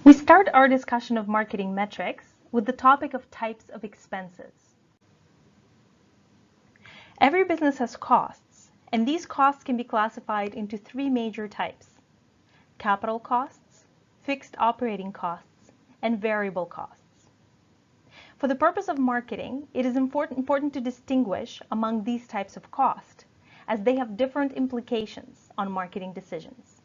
We start our discussion of marketing metrics with the topic of types of expenses. Every business has costs, and these costs can be classified into three major types: capital costs, fixed operating costs, and variable costs. For the purpose of marketing, it is important to distinguish among these types of cost, as they have different implications on marketing decisions.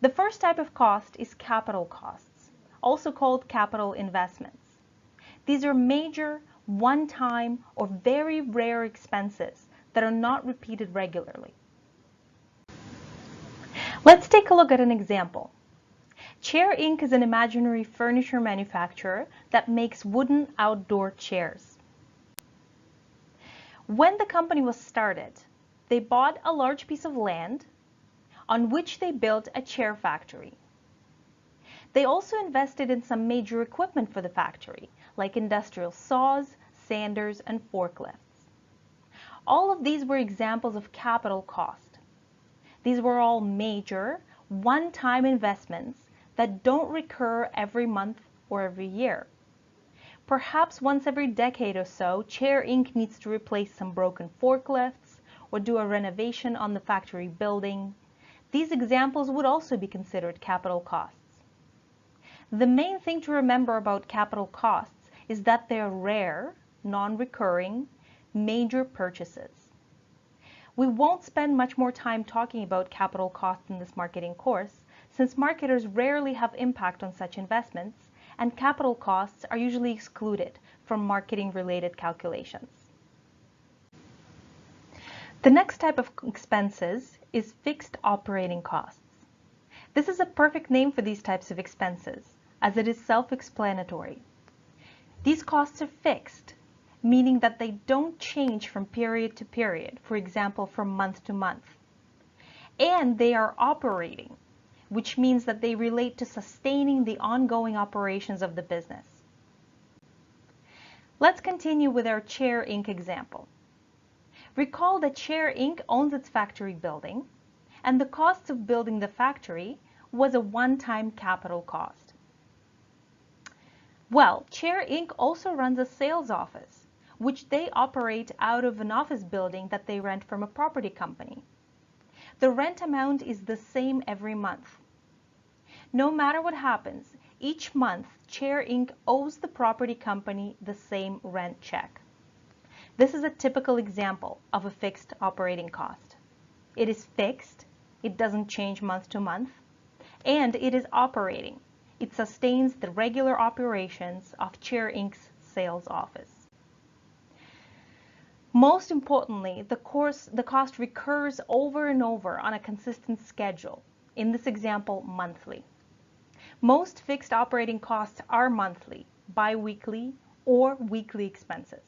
The first type of cost is capital costs, also called capital investments. These are major, one-time, or very rare expenses that are not repeated regularly. Let's take a look at an example. Chair Inc. is an imaginary furniture manufacturer that makes wooden outdoor chairs. When the company was started, they bought a large piece of land on which they built a chair factory. They also invested in some major equipment for the factory, like industrial saws, sanders, and forklifts. All of these were examples of capital cost. These were all major, one-time investments that don't recur every month or every year. Perhaps once every decade or so, Chair Inc. needs to replace some broken forklifts or do a renovation on the factory building. These examples would also be considered capital costs. The main thing to remember about capital costs is that they're rare, non-recurring, major purchases. We won't spend much more time talking about capital costs in this marketing course, since marketers rarely have impact on such investments, and capital costs are usually excluded from marketing-related calculations. The next type of expenses is fixed operating costs. This is a perfect name for these types of expenses, as it is self-explanatory. These costs are fixed, meaning that they don't change from period to period, for example, from month to month. And they are operating, which means that they relate to sustaining the ongoing operations of the business. Let's continue with our Chair Inc. example. Recall that Chair Inc. owns its factory building, and the cost of building the factory was a one-time capital cost. Well, Chair Inc. also runs a sales office, which they operate out of an office building that they rent from a property company. The rent amount is the same every month. No matter what happens, each month Chair Inc. owes the property company the same rent check. This is a typical example of a fixed operating cost. It is fixed, it doesn't change month to month, and it is operating. It sustains the regular operations of Chair Inc.'s sales office. Most importantly, the cost recurs over and over on a consistent schedule, in this example, monthly. Most fixed operating costs are monthly, bi-weekly, or weekly expenses.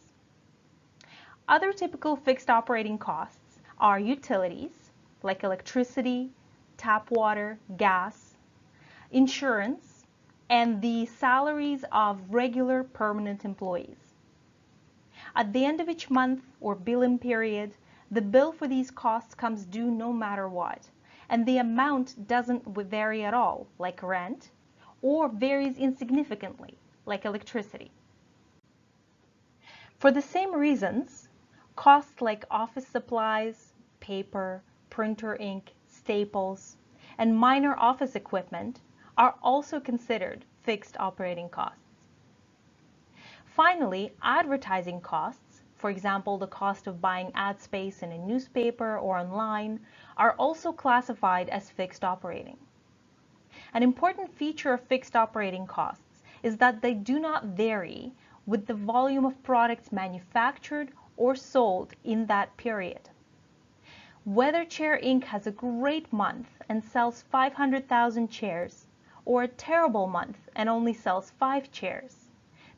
Other typical fixed operating costs are utilities, like electricity, tap water, gas, insurance, and the salaries of regular permanent employees. At the end of each month or billing period, the bill for these costs comes due no matter what, and the amount doesn't vary at all, like rent, or varies insignificantly, like electricity. For the same reasons, costs like office supplies, paper, printer ink, staples, and minor office equipment are also considered fixed operating costs. Finally, advertising costs, for example, the cost of buying ad space in a newspaper or online, are also classified as fixed operating. An important feature of fixed operating costs is that they do not vary with the volume of products manufactured or sold in that period. Whether Chair Inc. has a great month and sells 500,000 chairs, or a terrible month and only sells 5 chairs,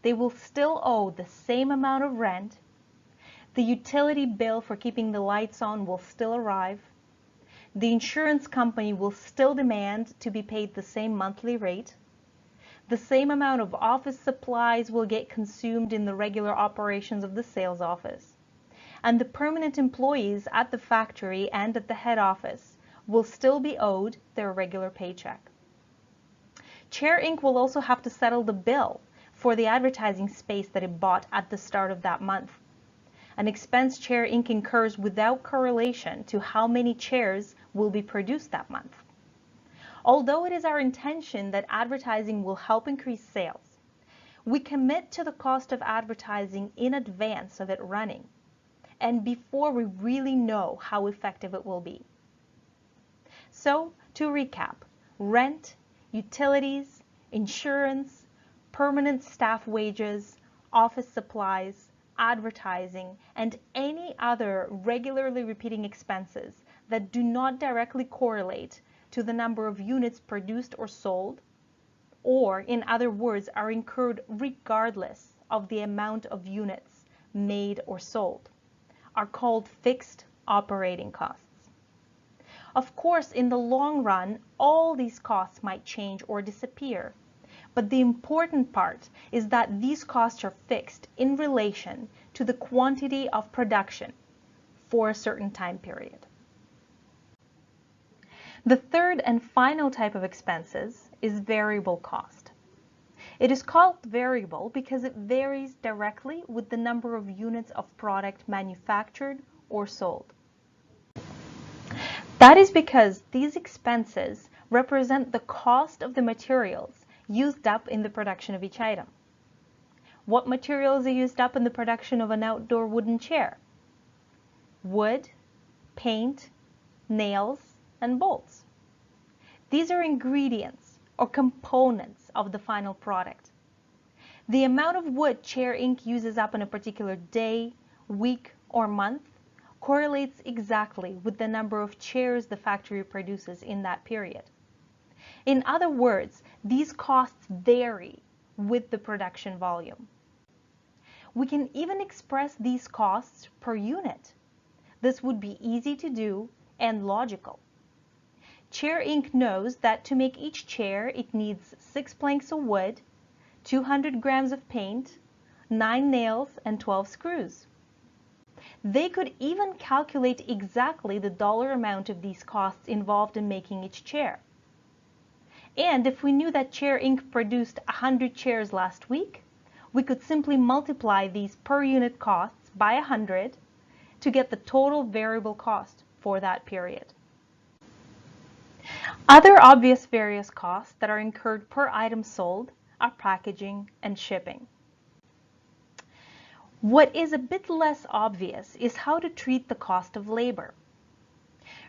they will still owe the same amount of rent, the utility bill for keeping the lights on will still arrive, the insurance company will still demand to be paid the same monthly rate, the same amount of office supplies will get consumed in the regular operations of the sales office, and the permanent employees at the factory and at the head office will still be owed their regular paycheck. Chair Inc. will also have to settle the bill for the advertising space that it bought at the start of that month. An expense Chair Inc. incurs without correlation to how many chairs will be produced that month. Although it is our intention that advertising will help increase sales, we commit to the cost of advertising in advance of it running and before we really know how effective it will be. So, to recap, rent, utilities, insurance, permanent staff wages, office supplies, advertising, and any other regularly repeating expenses that do not directly correlate to the number of units produced or sold, or in other words, are incurred regardless of the amount of units made or sold, are called fixed operating costs. Of course, in the long run, all these costs might change or disappear, but the important part is that these costs are fixed in relation to the quantity of production for a certain time period. The third and final type of expenses is variable cost. It is called variable because it varies directly with the number of units of product manufactured or sold. That is because these expenses represent the cost of the materials used up in the production of each item. What materials are used up in the production of an outdoor wooden chair? Wood, paint, nails, and bolts. These are ingredients or components of the final product. The amount of wood Chair Inc. uses up in a particular day, week, or month correlates exactly with the number of chairs the factory produces in that period. In other words, these costs vary with the production volume. We can even express these costs per unit. This would be easy to do and logical. Chair Inc. knows that to make each chair it needs 6 planks of wood, 200 grams of paint, 9 nails, and 12 screws. They could even calculate exactly the dollar amount of these costs involved in making each chair. And if we knew that Chair Inc. produced 100 chairs last week, we could simply multiply these per unit costs by 100 to get the total variable cost for that period. Other obvious various costs that are incurred per item sold are packaging and shipping. What is a bit less obvious is how to treat the cost of labor.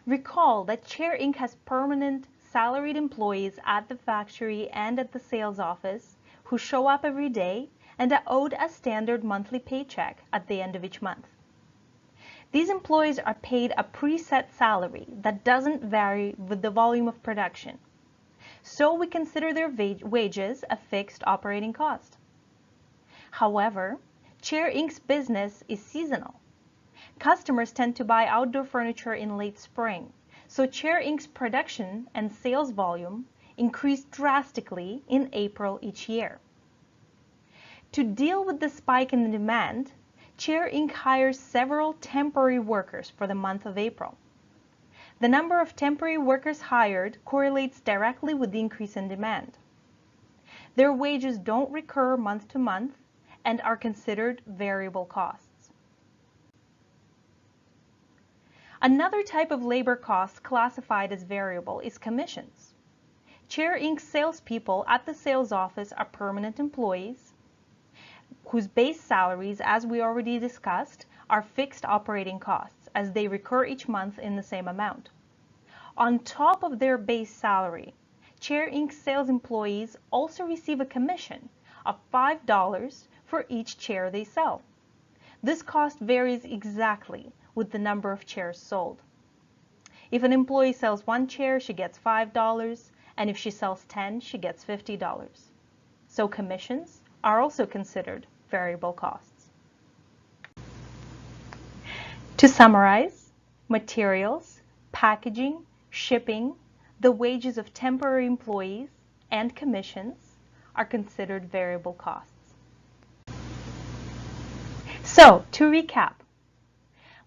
Recall that Chair Inc. has permanent salaried employees at the factory and at the sales office who show up every day and are owed a standard monthly paycheck at the end of each month. These employees are paid a preset salary that doesn't vary with the volume of production. So we consider their wages a fixed operating cost. However, Chair Inc.'s business is seasonal. Customers tend to buy outdoor furniture in late spring, so Chair Inc.'s production and sales volume increase drastically in April each year. To deal with the spike in the demand, Chair Inc. hires several temporary workers for the month of April. The number of temporary workers hired correlates directly with the increase in demand. Their wages don't recur month to month and are considered variable costs. Another type of labor cost classified as variable is commissions. Chair Inc. salespeople at the sales office are permanent employees whose base salaries, as we already discussed, are fixed operating costs as they recur each month in the same amount. On top of their base salary, Chair Inc. sales employees also receive a commission of $5 for each chair they sell. This cost varies exactly with the number of chairs sold. If an employee sells 1 chair, she gets $5, and if she sells 10, she gets $50. So commissions are also considered variable costs. To summarize, materials, packaging, shipping, the wages of temporary employees, and commissions are considered variable costs. So, to recap,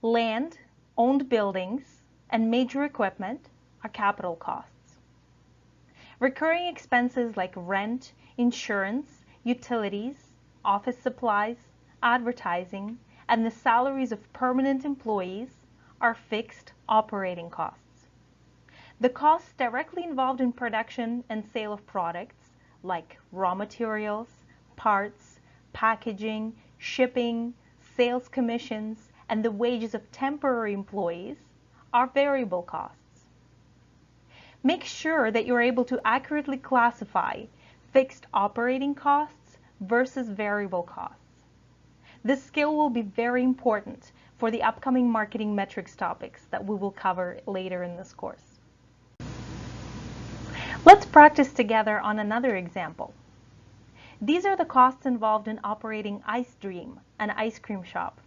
land, owned buildings, and major equipment are capital costs. Recurring expenses like rent, insurance, utilities, office supplies, advertising, and the salaries of permanent employees are fixed operating costs. The costs directly involved in production and sale of products, like raw materials, parts, packaging, shipping, sales commissions, and the wages of temporary employees, are variable costs. Make sure that you're able to accurately classify fixed operating costs versus variable costs. This skill will be very important for the upcoming marketing metrics topics that we will cover later in this course. Let's practice together on another example. These are the costs involved in operating Ice Dream, an ice cream shop.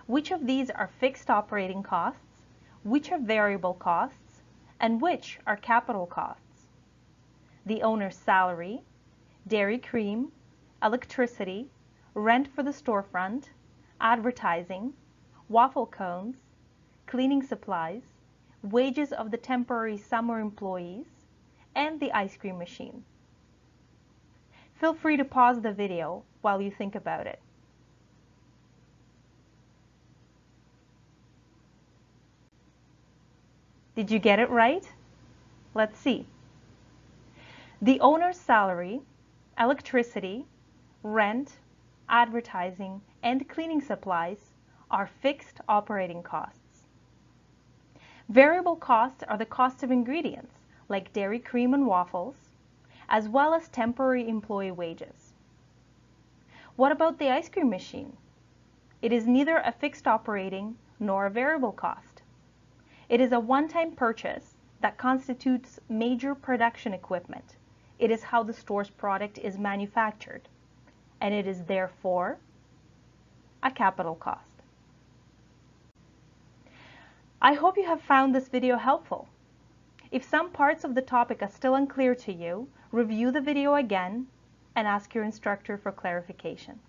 Which of these are fixed operating costs, which are variable costs, and which are capital costs? The owner's salary, dairy cream, electricity, rent for the storefront, advertising, waffle cones, cleaning supplies, wages of the temporary summer employees, and the ice cream machine. Feel free to pause the video while you think about it. Did you get it right? Let's see. The owner's salary, electricity, rent, advertising, and cleaning supplies are fixed operating costs. Variable costs are the cost of ingredients, like dairy cream and waffles, as well as temporary employee wages. What about the ice cream machine? It is neither a fixed operating nor a variable cost. It is a one-time purchase that constitutes major production equipment. It is how the store's product is manufactured, and it is therefore a capital cost. I hope you have found this video helpful. If some parts of the topic are still unclear to you, review the video again and ask your instructor for clarification.